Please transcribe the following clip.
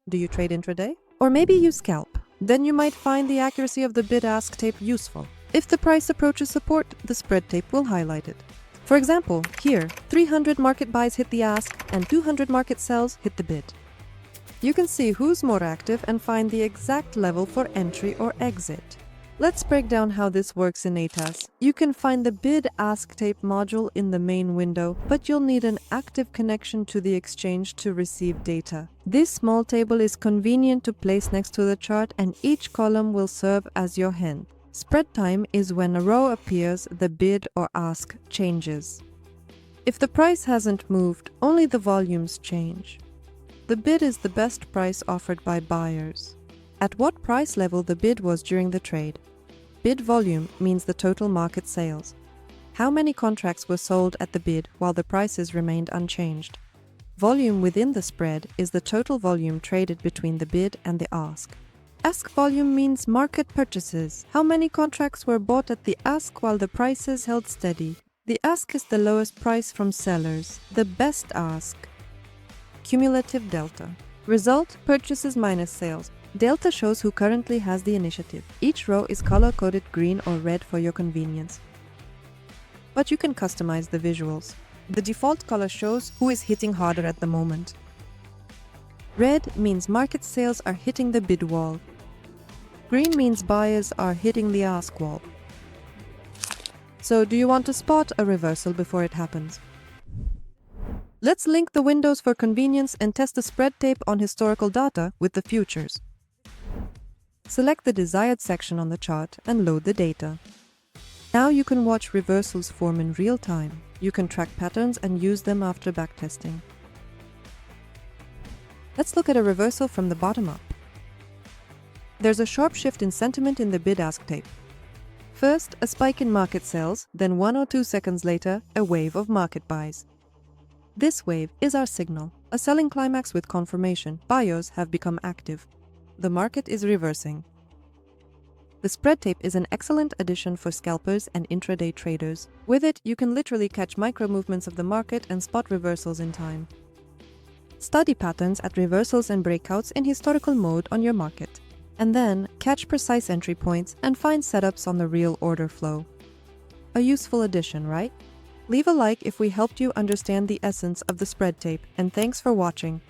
Do you trade intraday? Or maybe you scalp. Then you might find the accuracy of the bid-ask tape useful. If the price approaches support, the spread tape will highlight it. For example, here, 300 market buys hit the ask and 200 market sells hit the bid. You can see who's more active and find the exact level for entry or exit. Let's break down how this works in ATAS. You can find the bid-ask tape module in the main window, but you'll need an active connection to the exchange to receive data. This small table is convenient to place next to the chart, and each column will serve as your hint. Spread time is when a row appears, the bid or ask changes. If the price hasn't moved, only the volumes change. The bid is the best price offered by buyers. At what price level the bid was during the trade. Bid volume means the total market sales. How many contracts were sold at the bid while the prices remained unchanged? Volume within the spread is the total volume traded between the bid and the ask. Ask volume means market purchases. How many contracts were bought at the ask while the prices held steady? The ask is the lowest price from sellers, the best ask. Cumulative delta. Result: purchases minus sales. Delta shows who currently has the initiative. Each row is color-coded green or red for your convenience. But you can customize the visuals. The default color shows who is hitting harder at the moment. Red means market sales are hitting the bid wall. Green means buyers are hitting the ask wall. So, do you want to spot a reversal before it happens? Let's link the windows for convenience and test the spread tape on historical data with the futures. Select the desired section on the chart and load the data. Now you can watch reversals form in real time. You can track patterns and use them after backtesting. Let's look at a reversal from the bottom up. There's a sharp shift in sentiment in the bid-ask tape. First, a spike in market sales, then 1 or 2 seconds later, a wave of market buys. This wave is our signal, a selling climax with confirmation. Buyers have become active. The market is reversing. The spread tape is an excellent addition for scalpers and intraday traders. With it, you can literally catch micro movements of the market and spot reversals in time. Study patterns at reversals and breakouts in historical mode on your market. And then, catch precise entry points and find setups on the real order flow. A useful addition, right? Leave a like if we helped you understand the essence of the spread tape, and thanks for watching.